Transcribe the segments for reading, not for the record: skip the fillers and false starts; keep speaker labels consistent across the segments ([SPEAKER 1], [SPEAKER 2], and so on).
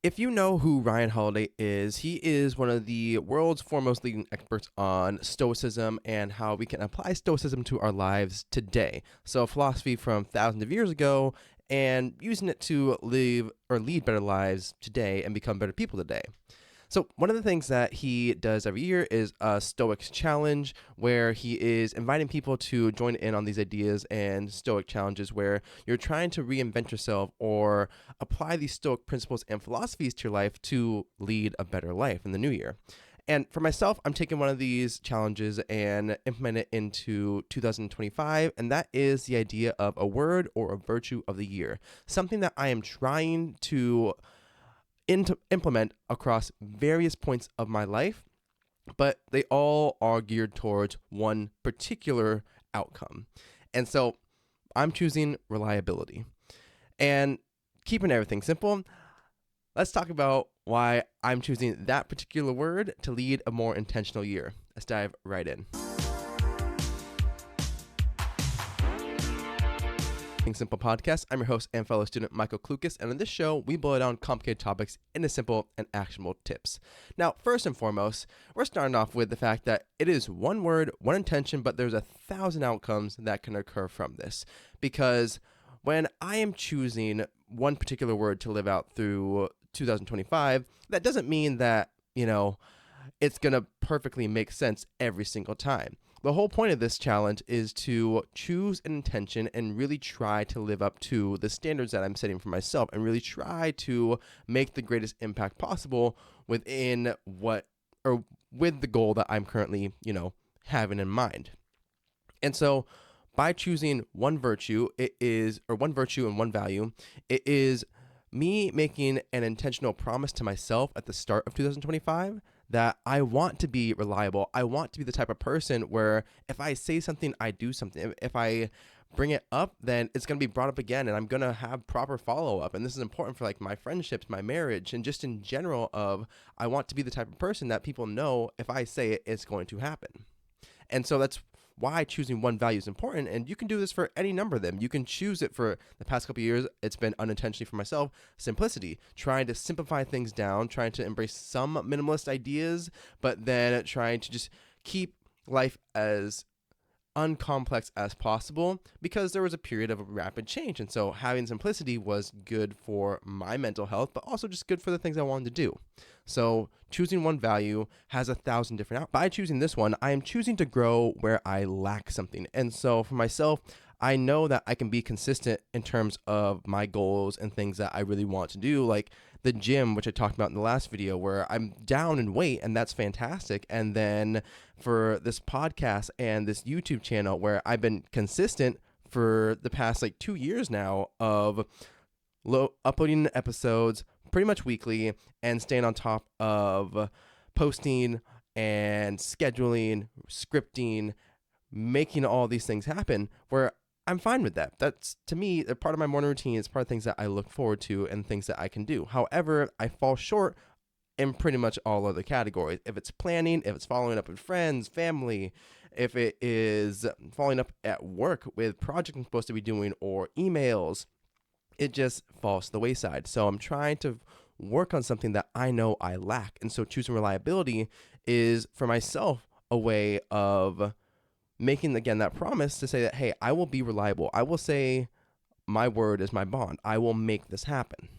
[SPEAKER 1] If you know who Ryan Holiday is, he is one of the world's foremost leading experts on Stoicism and how we can apply Stoicism to our lives today. So, philosophy from thousands of years ago and using it to live or lead better lives today and become better people today. So, one of the things that he does every year is a Stoics challenge, where he is inviting people to join in on these ideas and Stoic challenges where you're trying to reinvent yourself or apply these Stoic principles and philosophies to your life to lead a better life in the new year. And for myself, I'm taking one of these challenges and implement it into 2025, and that is the idea of a word or a virtue of the year, something that I am trying to implement across various points of my life, but they all are geared towards one particular outcome. And so I'm choosing reliability. And keeping everything simple, let's talk about why I'm choosing that particular word to lead a more intentional year. Let's dive right in. Simple Podcast. I'm your host and fellow student Michael Klukas, and on this show, we boil down complicated topics into simple and actionable tips. Now, first and foremost, we're starting off with the fact that it is one word, one intention, but there's 1,000 outcomes that can occur from this. Because when I am choosing one particular word to live out through 2025, that doesn't mean that, it's going to perfectly make sense every single time. The whole point of this challenge is to choose an intention and really try to live up to the standards that I'm setting for myself and really try to make the greatest impact possible within with the goal that I'm currently, having in mind. And so by choosing one virtue and one value, it is me making an intentional promise to myself at the start of 2025 that I want to be reliable. I want to be the type of person where if I say something, I do something. If I bring it up, then it's going to be brought up again and I'm going to have proper follow-up. And this is important for my friendships, my marriage, and just in general I want to be the type of person that people know if I say it, it's going to happen. And so that's why choosing one value is important. And you can do this for any number of them. You can choose it for the past couple of years. It's been unintentionally for myself, simplicity, trying to simplify things down, trying to embrace some minimalist ideas, but then trying to just keep life as uncomplex as possible because there was a period of rapid change. And so having simplicity was good for my mental health, but also just good for the things I wanted to do. So choosing one value has 1,000 different outcomes. By choosing this one, I am choosing to grow where I lack something. And so for myself, I know that I can be consistent in terms of my goals and things that I really want to do, like the gym, which I talked about in the last video, where I'm down in weight, and that's fantastic. And then for this podcast and this YouTube channel, where I've been consistent for the past 2 years now of uploading episodes pretty much weekly and staying on top of posting and scheduling, scripting, making all these things happen, where I'm fine with that. That's, to me, a part of my morning routine. It's part of things that I look forward to and things that I can do. However, I fall short in pretty much all other categories. If it's planning, if it's following up with friends, family, if it is following up at work with projects I'm supposed to be doing or emails, it just falls to the wayside. So I'm trying to work on something that I know I lack. And so choosing reliability is, for myself, a way of making, again, that promise to say that, hey, I will be reliable. I will say my word is my bond. I will make this happen.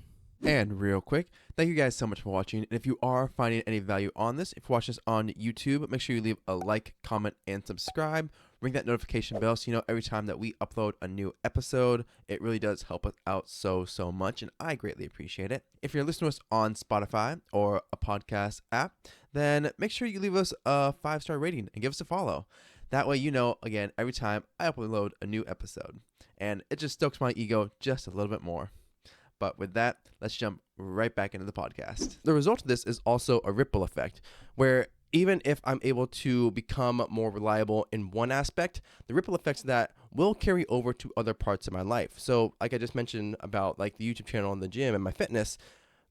[SPEAKER 1] And real quick, thank you guys so much for watching. And if you are finding any value on this, if you watch this on YouTube, make sure you leave a like, comment, and subscribe. Ring that notification bell so you know every time that we upload a new episode. It really does help us out so much, and I greatly appreciate it. If you're listening to us on Spotify or a podcast app, then make sure you leave us a 5-star rating and give us a follow. That way, again, every time I upload a new episode. And it just stokes my ego just a little bit more. But with that, let's jump right back into the podcast. The result of this is also a ripple effect, where even if I'm able to become more reliable in one aspect, the ripple effects of that will carry over to other parts of my life. So like I just mentioned about the YouTube channel and the gym and my fitness,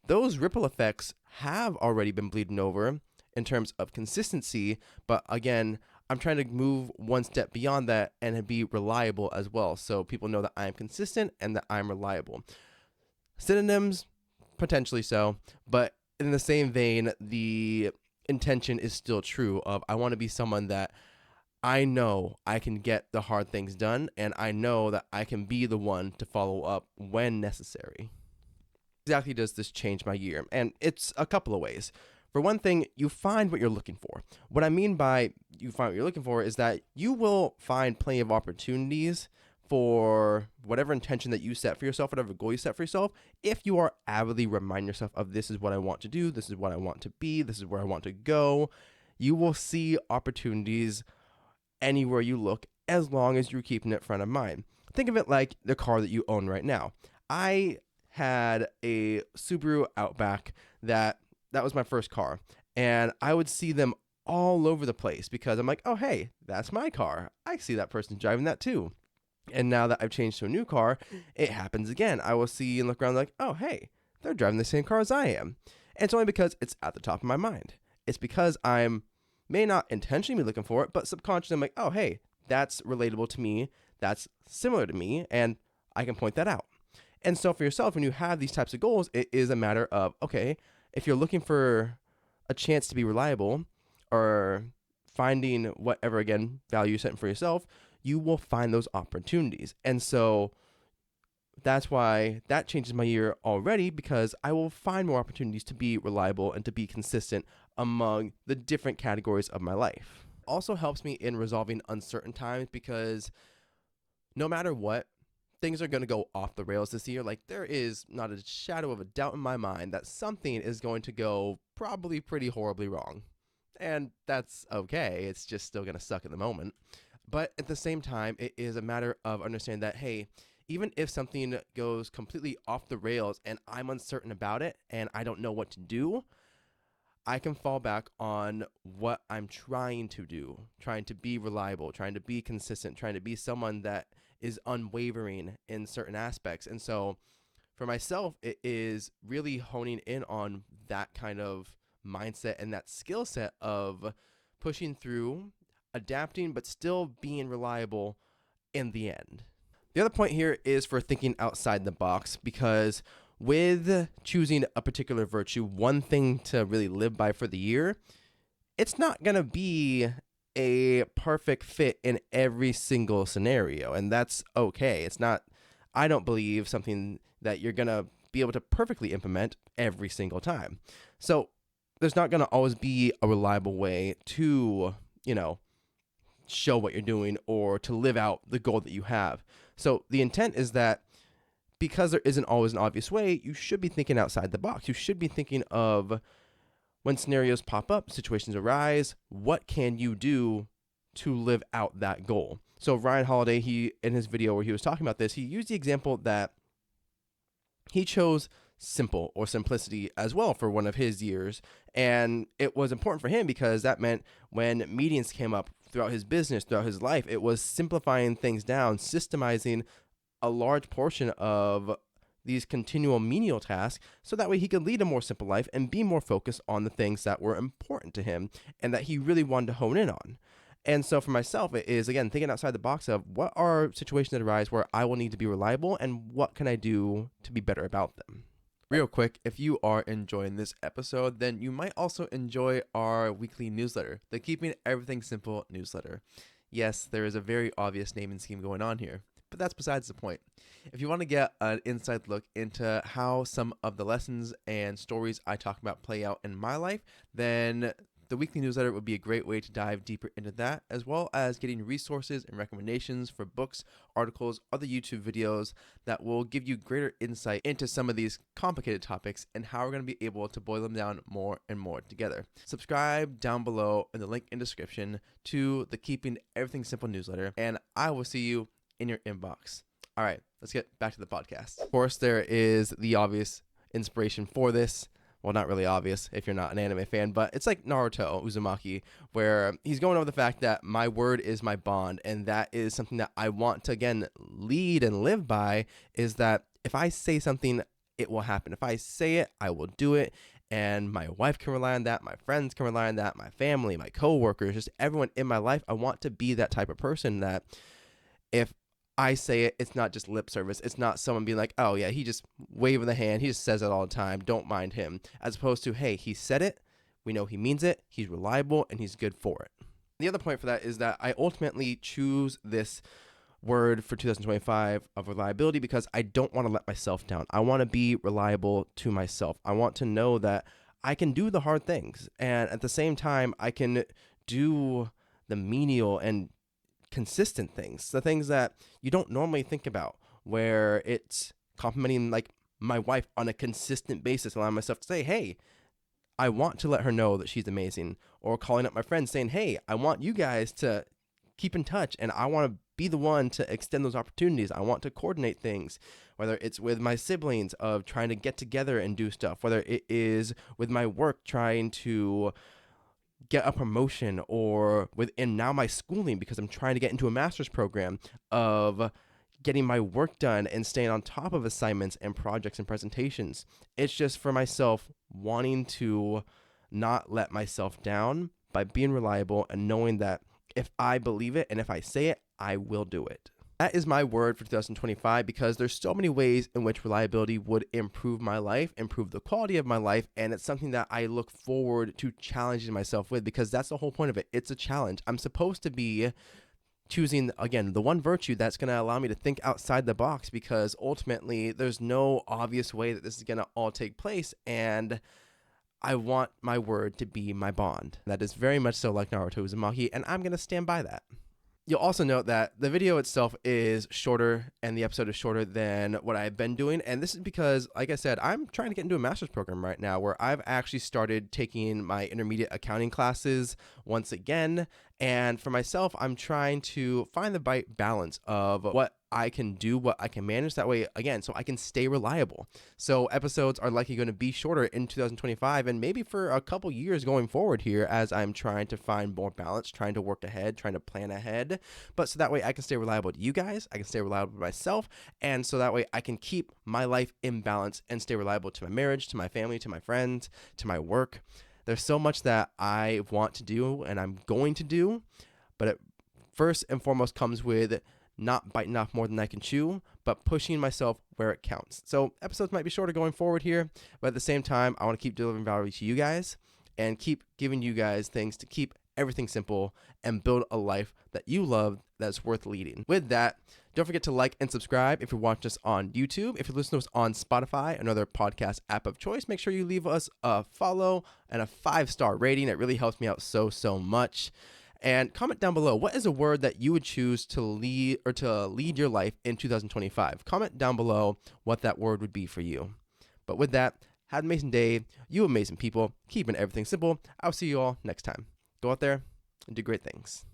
[SPEAKER 1] those ripple effects have already been bleeding over in terms of consistency. But again, I'm trying to move one step beyond that and be reliable as well. So people know that I'm consistent and that I'm reliable. Synonyms, Potentially so, but in the same vein, the intention is still true of I want to be someone that I know I can get the hard things done, and I know that I can be the one to follow up when necessary. Exactly does this change my year? And it's a couple of ways. For one thing, you find what you're looking for. What I mean by you find what you're looking for is that you will find plenty of opportunities for whatever intention that you set for yourself, whatever goal you set for yourself, if you are avidly reminding yourself of this is what I want to do, this is what I want to be, this is where I want to go, you will see opportunities anywhere you look as long as you're keeping it front of mind. Think of it like the car that you own right now. I had a Subaru Outback that was my first car, and I would see them all over the place because I'm like, oh hey, that's my car. I see that person driving that too. And now that I've changed to a new car, it happens again. I will see and look around like, oh hey, they're driving the same car as I am. And it's only because it's at the top of my mind. It's because I'm may not intentionally be looking for it, but subconsciously I'm like, oh hey, that's relatable to me, that's similar to me, and I can point that out. And so for yourself, when you have these types of goals, it is a matter of, okay, if you're looking for a chance to be reliable or finding whatever, again, value you're setting for yourself, you will find those opportunities. And so that's why that changes my year already, because I will find more opportunities to be reliable and to be consistent among the different categories of my life. Also helps me in resolving uncertain times because no matter what, things are going to go off the rails this year. Like, there is not a shadow of a doubt in my mind that something is going to go probably pretty horribly wrong. And that's okay. It's just still going to suck at the moment. But at the same time, it is a matter of understanding that, hey, even if something goes completely off the rails and I'm uncertain about it and I don't know what to do, I can fall back on what I'm trying to do, trying to be reliable, trying to be consistent, trying to be someone that is unwavering in certain aspects. And so for myself, it is really honing in on that kind of mindset and that skill set of pushing through, adapting, but still being reliable in the end. The other point here is for thinking outside the box, because with choosing a particular virtue, one thing to really live by for the year, it's not going to be a perfect fit in every single scenario. And that's okay. It's not, I don't believe, something that you're going to be able to perfectly implement every single time. So there's not going to always be a reliable way to, show what you're doing or to live out the goal that you have. So the intent is that because there isn't always an obvious way, you should be thinking outside the box. You should be thinking of, when scenarios pop up, situations arise, what can you do to live out that goal? So Ryan Holiday, in his video where he was talking about this, he used the example that he chose simple or simplicity as well for one of his years. And it was important for him because that meant when meetings came up throughout his business, throughout his life, it was simplifying things down, systemizing a large portion of these continual menial tasks so that way he could lead a more simple life and be more focused on the things that were important to him and that he really wanted to hone in on. And so for myself, it is, again, thinking outside the box of what are situations that arise where I will need to be reliable and what can I do to be better about them. Real quick, if you are enjoying this episode, then you might also enjoy our weekly newsletter, the Keeping Everything Simple newsletter. Yes, there is a very obvious naming scheme going on here, but that's besides the point. If you want to get an inside look into how some of the lessons and stories I talk about play out in my life, then the weekly newsletter would be a great way to dive deeper into that, as well as getting resources and recommendations for books, articles, other YouTube videos that will give you greater insight into some of these complicated topics and how we're going to be able to boil them down more and more together. Subscribe down below in the link in description to the Keeping Everything Simple newsletter, and I will see you in your inbox. All right, let's get back to the podcast. Of course, there is the obvious inspiration for this. Well, not really obvious if you're not an anime fan, but it's like Naruto Uzumaki, where he's going over the fact that my word is my bond, and that is something that I want to, again, lead and live by, is that if I say something, it will happen. If I say it, I will do it, and my wife can rely on that, my friends can rely on that, my family, my coworkers, just everyone in my life. I want to be that type of person that if I say it, it's not just lip service. It's not someone being like, oh yeah, he just waving the hand. He just says it all the time. Don't mind him. As opposed to, hey, he said it. We know he means it. He's reliable and he's good for it. The other point for that is that I ultimately choose this word for 2025 of reliability because I don't want to let myself down. I want to be reliable to myself. I want to know that I can do the hard things. And at the same time, I can do the menial and consistent things, the things that you don't normally think about, where it's complimenting like my wife on a consistent basis, allowing myself to say, hey, I want to let her know that she's amazing, or calling up my friends saying, hey, I want you guys to keep in touch and I want to be the one to extend those opportunities. I want to coordinate things, whether it's with my siblings of trying to get together and do stuff, whether it is with my work trying to get a promotion, or within now my schooling because I'm trying to get into a master's program of getting my work done and staying on top of assignments and projects and presentations. It's just for myself wanting to not let myself down by being reliable and knowing that if I believe it and if I say it, I will do it. That is my word for 2025 because there's so many ways in which reliability would improve my life, improve the quality of my life, and it's something that I look forward to challenging myself with because that's the whole point of it. It's a challenge. I'm supposed to be choosing, again, the one virtue that's going to allow me to think outside the box because ultimately there's no obvious way that this is going to all take place, and I want my word to be my bond. That is very much so like Naruto Uzumaki, and I'm going to stand by that. You'll also note that the video itself is shorter and the episode is shorter than what I've been doing. And this is because, like I said, I'm trying to get into a master's program right now where I've actually started taking my intermediate accounting classes once again. And for myself, I'm trying to find the right balance of what I can do, what I can manage that way, again, so I can stay reliable. So episodes are likely going to be shorter in 2025 and maybe for a couple years going forward here as I'm trying to find more balance, trying to work ahead, trying to plan ahead. But so that way I can stay reliable to you guys, I can stay reliable to myself, and so that way I can keep my life in balance and stay reliable to my marriage, to my family, to my friends, to my work. There's so much that I want to do and I'm going to do, but it first and foremost comes with not biting off more than I can chew, but pushing myself where it counts. So episodes might be shorter going forward here, but at the same time, I want to keep delivering value to you guys and keep giving you guys things to keep everything simple and build a life that you love that's worth leading. With that, don't forget to like and subscribe if you're watching us on YouTube. If you're listening to us on Spotify, another podcast app of choice, make sure you leave us a follow and a 5-star rating. It really helps me out so much. And comment down below, what is a word that you would choose to lead your life in 2025? Comment down below what that word would be for you. But with that, have an amazing day. You amazing people, keeping everything simple. I'll see you all next time. Go out there and do great things.